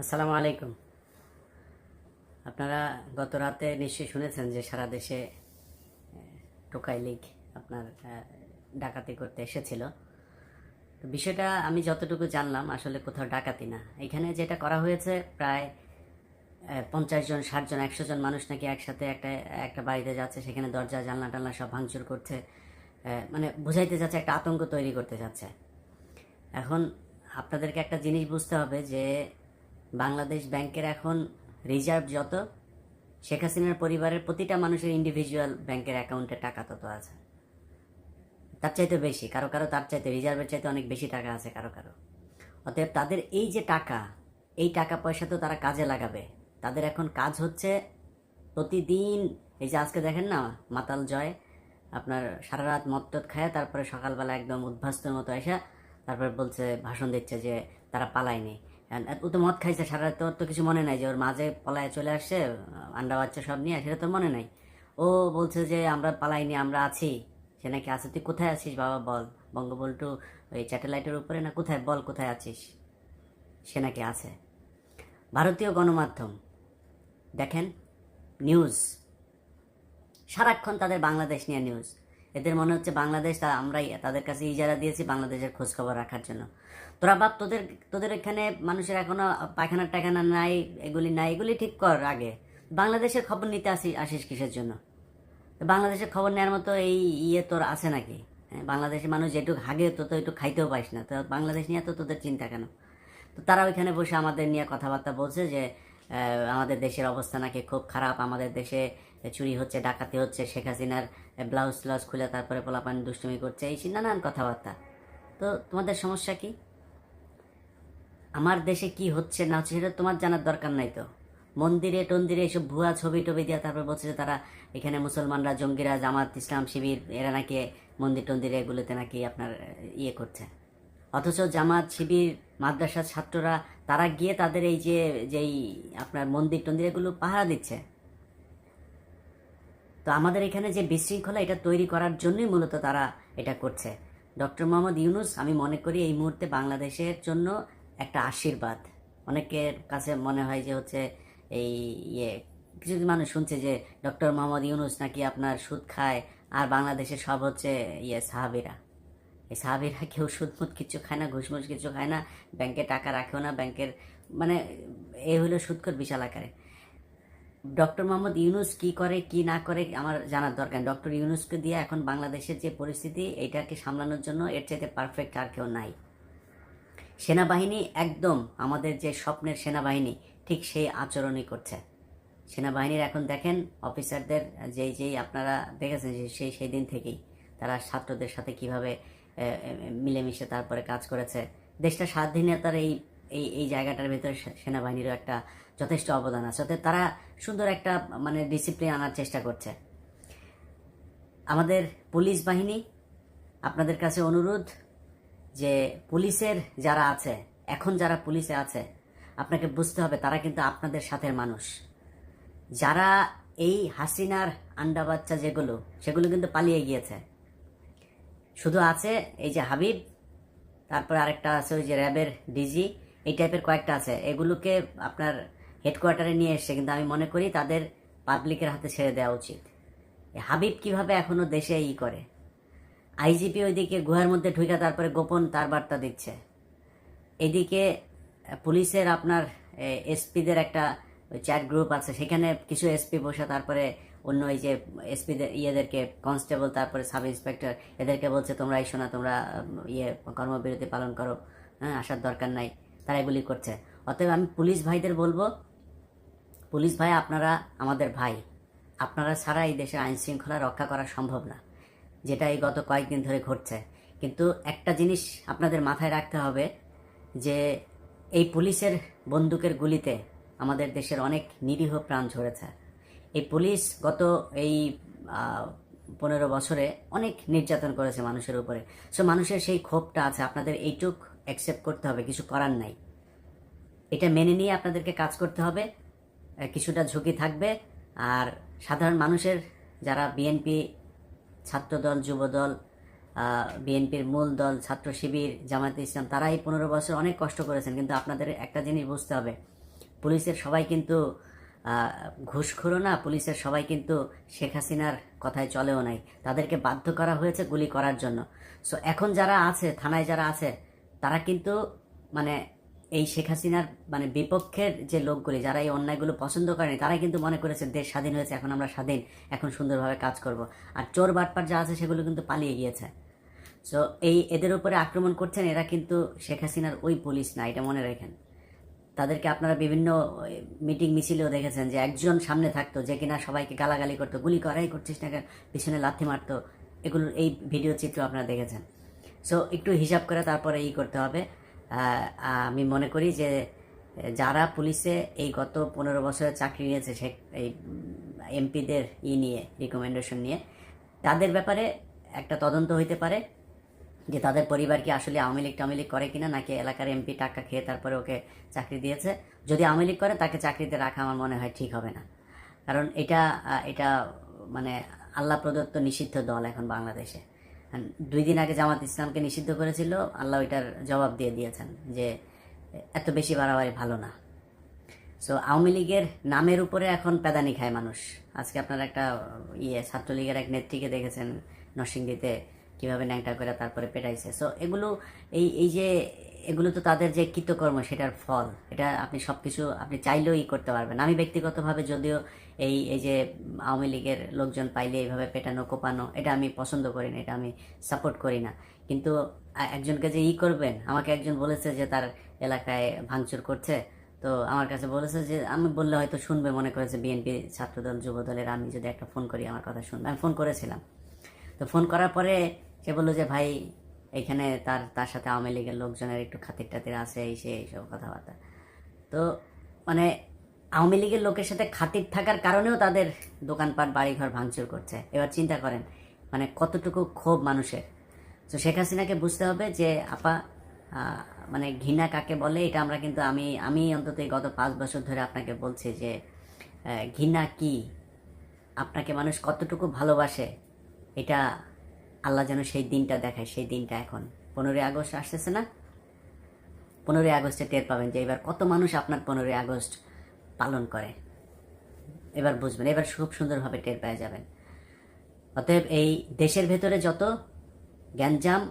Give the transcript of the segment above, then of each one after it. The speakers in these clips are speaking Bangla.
আসসালামু আলাইকুম। আপনারা গত রাতে নিশ্চয়ই শুনেছেন যে সারা দেশে টোকাই লীগ আপনার ডাকাতি করতে এসেছিল। তো বিষয়টা আমি যতটুকু জানলাম আসলে কোথাও ডাকাতি না। এখানে যেটা করা হয়েছে প্রায় 50 জন, 60 জন, 100 জন মানুষ নাকি একসাথে একটা একটা বাড়িতে যাচ্ছে, সেখানে দরজা জানলা টানলা সব ভাঙচুর করছে। মানে বুঝাইতে যাচ্ছে, একটা আতঙ্ক তৈরি করতে যাচ্ছে। এখন আপনাদেরকে একটা জিনিস বুঝতে হবে যে বাংলাদেশ ব্যাংকের এখন রিজার্ভ যত, শেখ হাসিনার পরিবারের প্রতিটা মানুষের ইন্ডিভিজুয়াল ব্যাংকের অ্যাকাউন্টে টাকা তত আছে, তার চাইতে বেশি। কারো কারো তার চাইতে, রিজার্ভের চাইতে অনেক বেশি টাকা আছে কারো কারো। অতএব তাদের এই যে টাকা, এই টাকা পয়সা তো তারা কাজে লাগাবে। তাদের এখন কাজ হচ্ছে প্রতিদিন, এই যে আজকে দেখেন না মাতাল জয় আপনার সারা রাত মদ টদ খায়, তারপরে সকালবেলা একদম উদ্ভাস্তের মতো এসে তারপরে বলছে, ভাষণ দিচ্ছে যে তারা পালায়নি। ও তো মদ খাইছে সারা রাত, তোর তো কিছু মনে নাই যে ওর মাঝে পলায় চলে আসছে আন্ডা বাচ্চা সব নিয়ে, সেটা তোর মনে নাই। ও বলছে যে আমরা পালাইনি, আমরা আছি। সে নাকি আছে। তুই কোথায় আছিস বাবা বল, বঙ্গবন্ধু ওই স্যাটেলাইটের উপরে না কোথায়, বল কোথায় আছিস। সে নাকি আছে। ভারতীয় গণমাধ্যম দেখেন, নিউজ সারাক্ষণ তাদের বাংলাদেশ নিয়ে নিউজ। এদের মনে হচ্ছে বাংলাদেশ আমরাই তাদের কাছে ইজারা দিয়েছি বাংলাদেশের খোঁজখবর রাখার জন্য। তোরা বাপ, তোদের তোদের এখানে মানুষের এখনো পায়খানা টায়খানা নাই, এগুলি নাই, এগুলি ঠিক কর আগে। বাংলাদেশের খবর নিতে আসিস কিসের জন্য? বাংলাদেশের খবর নেওয়ার মতো এই তোর আছে নাকি? হ্যাঁ, বাংলাদেশের মানুষ যেটুকু হাগে তো তো একটু খাইতেও পাইস না, তো বাংলাদেশ নিয়ে তো তোদের চিন্তা কেন? তো তারা ওইখানে বসে আমাদের নিয়ে কথাবার্তা বলছে যে আমাদের দেশের অবস্থা নাকি খুব খারাপ, আমাদের দেশে চুরি হচ্ছে, ডাকাতি হচ্ছে, শেখ হাসিনার ব্লাউজ ট্লাউজ খুলে তারপরে পোলাপান দুষ্টুমি করছে, এই নানান কথাবার্তা। তো তোমাদের সমস্যা কি? আমার দেশে কি হচ্ছে না হচ্ছে সেটা তোমার জানার দরকার নাই তো। মন্দিরে টন্দিরে এসব ভুয়া ছবি টবি দিয়ে তারপর বলছে যে তারা এখানে মুসলমানরা, জঙ্গিরা, জামাত ইসলাম শিবির, এরা নাকি মন্দির টন্দিরে এগুলোতে নাকি আপনার করছে। অথচ জামাত শিবির মাদ্রাসার ছাত্ররা তারা গিয়ে তাদের এই যে যেই আপনার মন্দির টন্দির এগুলো পাহারা দিচ্ছে। তো আমাদের এখানে যে বিশৃঙ্খলা, এটা তৈরি করার জন্যই মূলত তারা এটা করছে। ডক্টর মোহাম্মদ ইউনূস আমি মনে করি এই মুহূর্তে বাংলাদেশের জন্য একটা আশীর্বাদ। অনেকের কাছে মনে হয় যে হচ্ছে এই কিছু কিছু মানুষ শুনছে যে ডক্টর মোহাম্মদ ইউনূস নাকি আপনার সুদ খায়, আর বাংলাদেশের সব হচ্ছে সাহাবিরা। এই সাহাবিরা কেউ সুদমুদ কিছু খায় না, ঘুষমুষ কিছু খায় না, ব্যাংকে টাকা রাখেও না, ব্যাংকের মানে এই হলো সুদখোর বিশাল আকারে। ডক্টর মোহাম্মদ ইউনূস কি করে কি না করে আমার জানার দরকার। ডক্টর ইউনূসকে দিয়ে এখন বাংলাদেশের যে পরিস্থিতি, এটাকে সামলানোর জন্য এর চাইতে পারফেক্ট আর কেউ নাই। সেনাবাহিনী একদম আমাদের যে স্বপ্নের সেনাবাহিনী, ঠিক সেই আচরণই করছে সেনাবাহিনীর। এখন দেখেন অফিসারদের যেই আপনারা দেখেছেন যে সেই দিন থেকেই তারা ছাত্রদের সাথে কিভাবে মিলেমিশে তারপরে কাজ করেছে। দেশটা স্বাধীনতার এই এই এই জায়গাটার ভিতরে সেনাবাহিনীরও একটা যথেষ্ট অবদান আছে। অর্থাৎ তারা সুন্দর একটা মানে ডিসিপ্লিন আনার চেষ্টা করছে। আমাদের পুলিশ বাহিনী, আপনাদের কাছে অনুরোধ যে পুলিশের যারা আছে, এখন যারা পুলিশে আছে, আপনাকে বুঝতে হবে তারা কিন্তু আপনাদের সাথের মানুষ। যারা এই হাসিনার আন্ডা বাচ্চা যেগুলো, সেগুলো কিন্তু পালিয়ে গিয়েছে। শুধু আছে এই যে হাবিব, তারপরে আরেকটা আছে ওই যে র্যাবের ডিজি, এই টাইপের কয়েকটা আছে। এগুলোকে আপনার হেডকোয়ার্টারে নিয়ে এসছে, কিন্তু আমি মনে করি তাদের পাবলিকের হাতে ছেড়ে দেওয়া উচিত। হাবিব কিভাবে এখনো দেশে করে, আইজিপি ওইদিকে গুহার মধ্যে ঢুকে তারপরে গোপন তার বার্তা দিচ্ছে। এদিকে পুলিশের আপনার এসপিদের একটা চ্যাট গ্রুপ আছে, সেখানে কিছু এসপি বসে তারপরে অন্য এই যে এসপিদের ইয়েদেরকে, কনস্টেবল তারপরে সাব ইন্সপেক্টর, এদেরকে বলছে তোমরা এই শোনা, তোমরা কর্মবিরতি পালন করো, হ্যাঁ আসার দরকার নাই। তারা এগুলি করছে। অতএব আমি পুলিশ ভাইদের বলবো, পুলিশ ভাই আপনারা আমাদের ভাই, আপনারা ছাড়া এই দেশের আইন শৃঙ্খলা রক্ষা করা সম্ভব না, যেটা এই গত কয়েকদিন ধরে ঘটছে। কিন্তু একটা জিনিস আপনাদের মাথায় রাখতে হবে যে এই পুলিশের বন্দুকের গুলিতে আমাদের দেশের অনেক নিরীহ প্রাণ ঝরেছে। এই পুলিশ গত এই 15 বছরে অনেক নির্যাতন করেছে মানুষের উপরে। সো মানুষের সেই ক্ষোভটা আছে, আপনাদের এইটুক অ্যাকসেপ্ট করতে হবে, কিছু করার নাই। এটা মেনে নিয়ে আপনাদেরকে কাজ করতে হবে। কিছুটা ঝুঁকি থাকবে। আর সাধারণ মানুষের যারা বিএনপি, ছাত্রদল, যুবদল, বিএনপির মূল দল, ছাত্র শিবির, জামায়াতে ইসলাম, তারা এই 15 বছর অনেক কষ্ট করেছেন। কিন্তু আপনাদের একটা জিনিস বুঝতে হবে, পুলিশের সবাই কিন্তু ঘুষখোরও না, পুলিশের সবাই কিন্তু শেখ হাসিনার কথায় চলেও নাই, তাদেরকে বাধ্য করা হয়েছে গুলি করার জন্য। সো এখন যারা আছে থানায়, যারা আছে তারা কিন্তু মানে এই শেখ হাসিনার মানে বিপক্ষের যে লোকগুলি, যারা এই অন্যায়গুলো পছন্দ করেনি, তারাই কিন্তু মনে করেছে দেশ স্বাধীন হয়েছে, এখন আমরা স্বাধীন, এখন সুন্দরভাবে কাজ করব। আর চোর বাটপার যা আছে সেগুলো কিন্তু পালিয়ে গিয়েছে। সো এদের উপরে আক্রমণ করছেন, এরা কিন্তু শেখ হাসিনার ওই পুলিশ না, এটা মনে রাখেন। তাদেরকে আপনারা বিভিন্ন মিটিং মিছিলেও দেখেছেন যে একজন সামনে থাকতো যে কিনা সবাইকে গালাগালি করতো, গুলি করাই করছিস না, পিছনে লাথি মারতো, এগুলোর এই ভিডিও চিত্র আপনারা দেখেছেন। সো একটু হিসাব করে তারপরে করতে হবে। আমি মনে করি যে যারা পুলিশে এই গত 15 বছরের চাকরি নিয়েছে, সে এই এমপিদের নিয়ে রিকমেন্ডেশন নিয়ে, তাদের ব্যাপারে একটা তদন্ত হইতে পারে যে তাদের পরিবার কি আসলে আওয়ামী লীগ করে কিনা, নাকি এলাকার এমপি টাকা খেয়ে তারপরে ওকে চাকরি দিয়েছে। যদি আওয়ামী লীগ করে তাকে চাকরিতে রাখা আমার মনে হয় ঠিক হবে না, কারণ এটা মানে আল্লাহ প্রদত্ত নিষিদ্ধ দল এখন বাংলাদেশে। 2 দিন আগে জামাত ইসলামকে নিষিদ্ধ করেছিল, আল্লাহ ওইটার জবাব দিয়ে দিয়েছেন যে এত বেশি বাড়াবাড়ি ভালো না। সো আওয়ামী লীগের নামের উপরে এখন প্যাদানি খায় মানুষ। আজকে আপনারা একটা ছাত্রলীগের এক নেত্রীকে দেখেছেন নরসিংদীতে কীভাবে ন্যাংটা করে তারপরে পেটাইছে। সো এগুলো এগুলো তো তাদের যে কৃতকর্ম সেটার ফল। এটা আপনি সব কিছু আপনি চাইলেও করতে পারবেন। আমি ব্যক্তিগতভাবে যদিও এই যে আওয়ামী লীগের লোকজন পাইলে এইভাবে পেটানো কোপানো, এটা আমি পছন্দ করি না, এটা আমি সাপোর্ট করি না। কিন্তু একজনকে যে করবেন, আমাকে একজন বলেছে যে তার এলাকায় ভাঙচুর করছে, তো আমার কাছে বলেছে যে আমি বললে হয়তো শুনবে, মনে করেছে বিএনপি, ছাত্রদল, যুবদলের, আমি যদি একটা ফোন করি আমার কথা শুনবে। আমি ফোন করেছিলাম, তো ফোন করার পরে সে বললো যে ভাই এখানে তার সাথে আওয়ামী লীগের লোকজনের একটু খাতির টাতির আছে, এইসব কথাবার্তা। তো মানে আওয়ামী লীগের লোকের সাথে খাতির থাকার কারণেও তাদের দোকানপাট বাড়িঘর ভাঙচুর করছে। এবার চিন্তা করেন মানে কতটুকু ক্ষোভ মানুষের। তো শেখ হাসিনাকে বুঝতে হবে যে আপা মানে ঘৃণা কাকে বলে, এটা আমরা কিন্তু আমি অন্তত গত 5 বছর ধরে আপনাকে বলছি যে ঘৃণা কি, আপনাকে মানুষ কতটুকু ভালোবাসে, এটা আল্লাহ যেন সেই দিনটা দেখায়। সেই দিনটা এখন 15ই আগস্ট আসতেছে না, 15ই আগস্টে টের পাবেন যে এবার কত মানুষ আপনার 15ই আগস্ট পালন করে। এবার বুঝবেন, এবার খুব সুন্দরভাবে টের পেয়ে যাবেন। অতএব এই দেশের ভেতরে যত গ্যাঞ্জাম,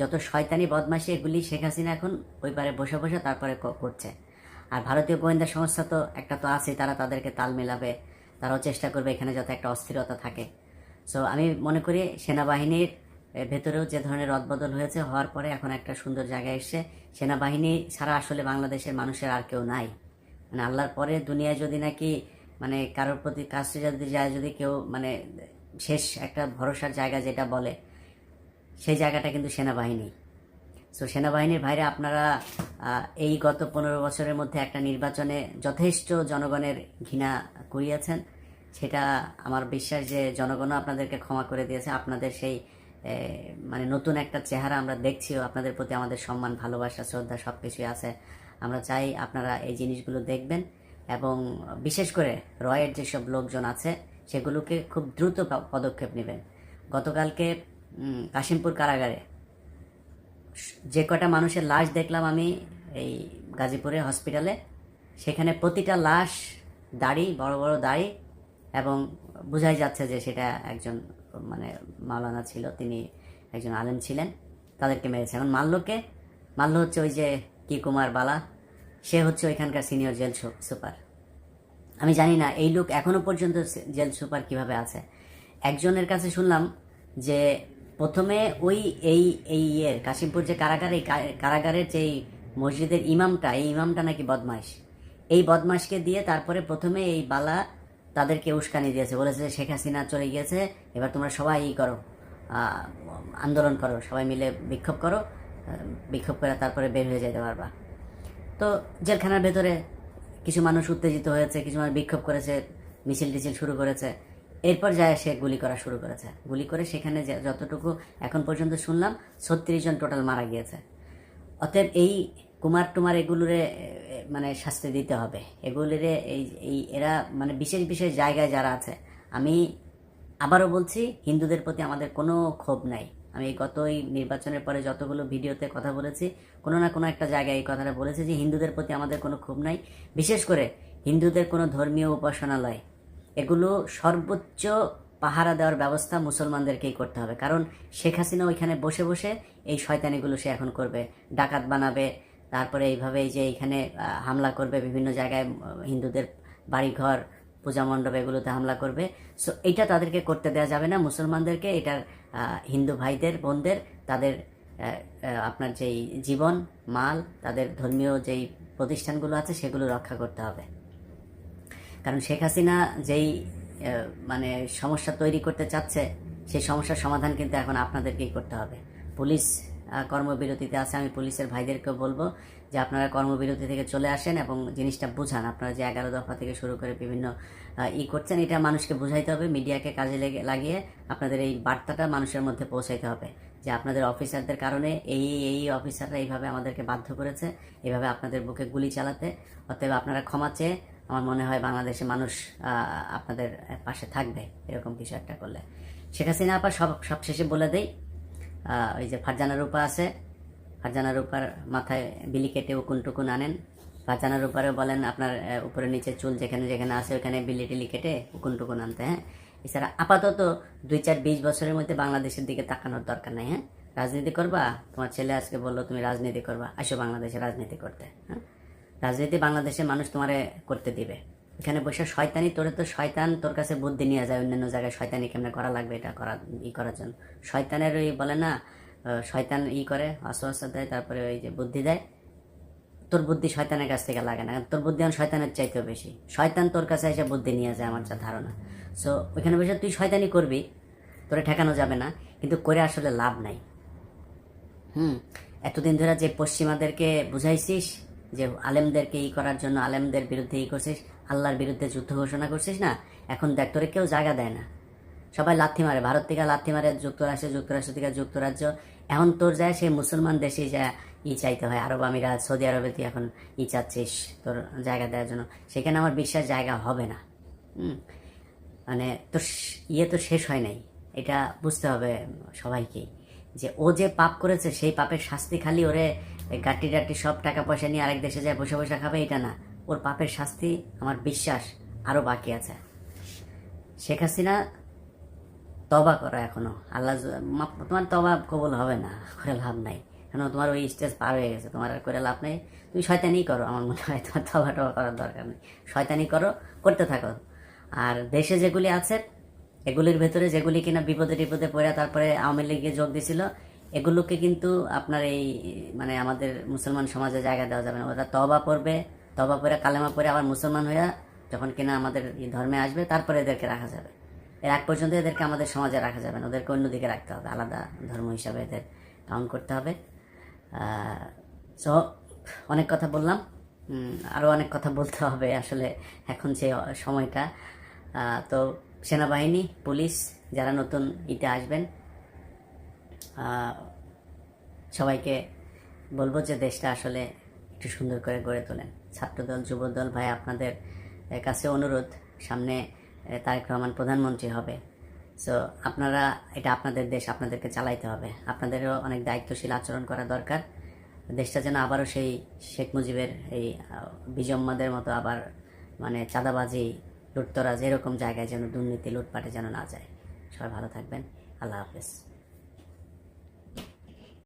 যত শয়তানি বদমাশি, এগুলি শেখ হাসিনা এখন ওই পারে বসে বসে তারপরে করছে। আর ভারতীয় গোয়েন্দা সংস্থা তো একটা তো আছে, তারা তাদেরকে তাল মেলাবে, তারাও চেষ্টা করবে এখানে যাতে একটা অস্থিরতা থাকে। সো আমি মনে করি সেনাবাহিনীর ভেতরেও যে ধরনের রদবদল হয়েছে, হওয়ার পরে এখন একটা সুন্দর জায়গায় এসছে। সেনাবাহিনী ছাড়া আসলে বাংলাদেশের মানুষের আর কেউ নাই। মানে আল্লাহর পরে দুনিয়ায় যদি নাকি মানে কারোর প্রতি কাছে যদি যায়, যদি কেউ মানে শেষ একটা ভরসার জায়গা যেটা বলে, সেই জায়গাটা কিন্তু সেনাবাহিনী। সো সেনাবাহিনীর ভাইরা, আপনারা এই গত 15 বছরের মধ্যে একটা নির্বাচনে যথেষ্ট জনগণের ঘৃণা কুড়িয়েছেন। সেটা আমার বিশ্বাস যে জনগণও আপনাদেরকে ক্ষমা করে দিয়েছে। আপনাদের সেই মানে নতুন একটা চেহারা আমরা দেখছিও, আপনাদের প্রতি আমাদের সম্মান, ভালোবাসা, শ্রদ্ধা সব কিছুই আছে। আমরা চাই আপনারা এই জিনিসগুলো দেখবেন এবং বিশেষ করে রয়ের যেসব লোকজন আছে সেগুলোকে খুব দ্রুত পদক্ষেপ নেবেন। গতকালকে কাশিমপুর কারাগারে যে কটা মানুষের লাশ দেখলাম আমি এই গাজীপুরে হসপিটালে, সেখানে প্রতিটা লাশ দাড়ি, বড় বড় দাড়ি, এবং বোঝাই যাচ্ছে যে সেটা একজন মানে মাওলানা ছিল, তিনি একজন আলেম ছিলেন। তাদেরকে মেরেছে। এখন মাল্য হচ্ছে ওই যে কি কুমার বালা, সে হচ্ছে ওইখানকার সিনিয়র জেল সুপার। আমি জানি না এই লোক এখনো পর্যন্ত জেল সুপার কিভাবে আছে। একজনের কাছে শুনলাম যে প্রথমে এই কাশিমপুর যে কারাগার, এই কারাগারের যে মসজিদের ইমামটা নাকি বদমাইশ। এই বদমাইশকে দিয়ে তারপরে প্রথমে এই বালা তাদেরকে উস্কানি দিয়েছে, বলেছে শেখ হাসিনা চলে গিয়েছে, এবার তোমরা সবাই করো, আন্দোলন করো, সবাই মিলে বিক্ষোভ করো, বিক্ষোভ করে তারপরে বের হয়ে যেতে পারবা। তো জেলখানার ভেতরে কিছু মানুষ উত্তেজিত হয়েছে, কিছু মানুষ বিক্ষোভ করেছে, মিছিল টিছিল শুরু করেছে। এরপর যায় সে গুলি করা শুরু করেছে। গুলি করে সেখানে যতটুকু এখন পর্যন্ত শুনলাম 36 জন টোটাল মারা গিয়েছে। অতএব এই কুমার টুমার এগুলোরে মানে শাস্তি দিতে হবে। এগুলোরে এরা মানে বিশেষ জায়গায় যারা আছে, আমি আবারও বলছি হিন্দুদের প্রতি আমাদের কোনো ক্ষোভ নাই। আমি এই নির্বাচনের পরে যতগুলো ভিডিওতে কথা বলেছি, কোনো না কোনো একটা জায়গায় এই কথাটা বলেছি যে হিন্দুদের প্রতি আমাদের কোনো ক্ষোভ নাই, বিশেষ করে হিন্দুদের কোনো ধর্মীয় উপাসনালয় এগুলো সর্বোচ্চ পাহারা দেওয়ার ব্যবস্থা মুসলমানদেরকেই করতে হবে। কারণ শেখ হাসিনা ওইখানে বসে বসে এই শয়তানিগুলো সে এখন করবে, ডাকাত বানাবে, তারপরে এইভাবে এই যে এখানে হামলা করবে, বিভিন্ন জায়গায় হিন্দুদের বাড়িঘর, পূজা মণ্ডপ এগুলোতে হামলা করবে। সো এইটা তাদেরকে করতে দেওয়া যাবে না। মুসলমানদেরকে এটার হিন্দু ভাইদের বোনদের তাদের আপনার যেই জীবন মাল, তাদের ধর্মীয় যেই প্রতিষ্ঠানগুলো আছে সেগুলো রক্ষা করতে হবে। কারণ শেখ হাসিনা যেই মানে সমস্যা তৈরি করতে চাচ্ছে, সেই সমস্যার সমাধান কিন্তু এখন আপনাদেরকেই করতে হবে। পুলিশ কর্মবিরতিতে আছে, আমি পুলিশের ভাইদেরকেও বলবো যে আপনারা কর্মবিরতি থেকে চলে আসেন এবং জিনিসটা বুঝান। আপনারা যে 11 দফা থেকে শুরু করে বিভিন্ন করছেন, এটা মানুষকে বুঝাইতে হবে, মিডিয়াকে কাজে লাগিয়ে আপনাদের এই বার্তাটা মানুষের মধ্যে পৌঁছাইতে হবে যে আপনাদের অফিসারদের কারণে এই অফিসাররা এইভাবে আমাদেরকে বাধ্য করেছে, এইভাবে আপনাদের বুকে গুলি চালাতে। অতএব আপনারা ক্ষমা চেয়ে আমার মনে হয় বাংলাদেশে মানুষ আপনাদের পাশে থাকবে এরকম কিছু একটা করলে। শেখ হাসিনা আপা সবশেষে বলে দেই, ওই যে ফারজানা রূপা আছে, ফারজানা রূপার মাথায় বিলি কেটে উকুন টুকুন আনেন। ফারজানা রূপারও বলেন আপনার উপরে নিচে চুল যেখানে যেখানে আছে ওইখানে বিলি টিলি কেটে উকুন টুকুন আনতে। হ্যাঁ, এছাড়া আপাতত 2-4-20 বছরের মধ্যে বাংলাদেশের দিকে তাকানোর দরকার নেই। হ্যাঁ, রাজনীতি করবা, তোমার ছেলে আজকে বললো তুমি রাজনীতি করবা, আসো বাংলাদেশে রাজনীতি করতে। হ্যাঁ, রাজনীতি বাংলাদেশের মানুষ তোমারে করতে দিবে। এখানে বসে শয়তানি, তোরে তো শয়তান তোর কাছে বুদ্ধি নিয়ে যায় অন্যান্য জায়গায় শয়তানি কেমনে করা লাগবে এটা করার জন্য। শয়তানের ওই বলে না, শয়তান করে ওয়াসওয়াসা দেয়, তারপরে ওই যে বুদ্ধি দেয়। তোর বুদ্ধি শয়তানের কাছ থেকে লাগে না, তোর বুদ্ধি এখন শয়তানের চাইতেও বেশি। শয়তান তোর কাছে এসে বুদ্ধি নিয়ে যায়, আমার যা ধারণা। সো ওইখানে বসে তুই শয়তানি করবি, তোরে ঠেকানো যাবে না, কিন্তু করে আসলে লাভ নাই। এতদিন ধরে যে পশ্চিমাদেরকে বুঝাইছিস যে আলেমদেরকে করার জন্য, আলেমদের বিরুদ্ধে করছিস, আল্লাহর বিরুদ্ধে যুদ্ধ ঘোষণা করছিস না, এখন দেখ তোরে কেউ জায়গা দেয় না, সবাই লাথি মারে। ভারত থেকে লাথি মারে যুক্তরাষ্ট্র থেকে যুক্তরাজ্য, এখন তোর যায় সেই মুসলমান দেশে যা চাইতে হয়, আরব আমিরাত, সৌদি আরবে তুই এখন চাচ্ছিস তোর জায়গা দেওয়ার জন্য। সেখানে আমার বিশ্বাস জায়গা হবে না। মানে তোর তো শেষ হয় নাই, এটা বুঝতে হবে সবাইকেই, যে ও যে পাপ করেছে সেই পাপের শাস্তি খালি ওরে গাটি সব টাকা পয়সা নিয়ে আরেক দেশে যায় বসে বসে খাবে, এটা না। ওর পাপের শাস্তি আমার বিশ্বাস আরও বাকি আছে। শেখ হাসিনা তবা করো এখনো, আল্লাহ তোমার তবা কবুল হবে না, করে লাভ নাই, কেন তোমার ওই স্টেজ পার হয়ে গেছে, তোমার আর করে লাভ নেই। তুমি শয়তানি করো, আমার মনে হয় তোমার তবা টবা করার দরকার নেই, শয়তানি করতে থাকো। আর দেশে যেগুলি আছে এগুলির ভেতরে যেগুলি কিনা বিপদে পড়ে তারপরে আওয়ামী লীগে যোগ দিছিল, এগুলোকে কিন্তু আপনার এই মানে আমাদের মুসলমান সমাজে জায়গা দেওয়া যাবে না। ওরা তবা পড়ে কালেমা পড়ে আবার মুসলমান হইয়া যখন কিনা আমাদের এই ধর্মে আসবে, তারপরে এদেরকে রাখা যাবে। এর এক পর্যন্ত এদেরকে আমাদের সমাজে রাখা যাবে না, ওদেরকে অন্যদিকে রাখতে হবে, আলাদা ধর্ম হিসাবে এদের কাউন্ট করতে হবে। সো অনেক কথা বললাম, আরও অনেক কথা বলতে হবে আসলে এখন যে সময়টা। তো সেনাবাহিনী, পুলিশ যারা নতুন আসবেন, সবাইকে বলবো যে দেশটা আসলে একটু সুন্দর করে গড়ে তোলেন। ছাত্রদল, যুবদল ভাই, আপনাদের কাছে অনুরোধ, সামনে তারেক রহমান প্রধানমন্ত্রী হবে। সো আপনারা, এটা আপনাদের দেশ, আপনাদেরকে চালাইতে হবে, আপনাদেরও অনেক দায়িত্বশীল আচরণ করা দরকার। দেশটা যেন আবারও সেই শেখ মুজিবের এই বিজম্মাদের মতো আবার মানে চাঁদাবাজি, লুটতরাজ এরকম জায়গায় যেন দুর্নীতি লুটপাটে যেন না যায়। সবাই ভালো থাকবেন, আল্লাহ হাফেজ।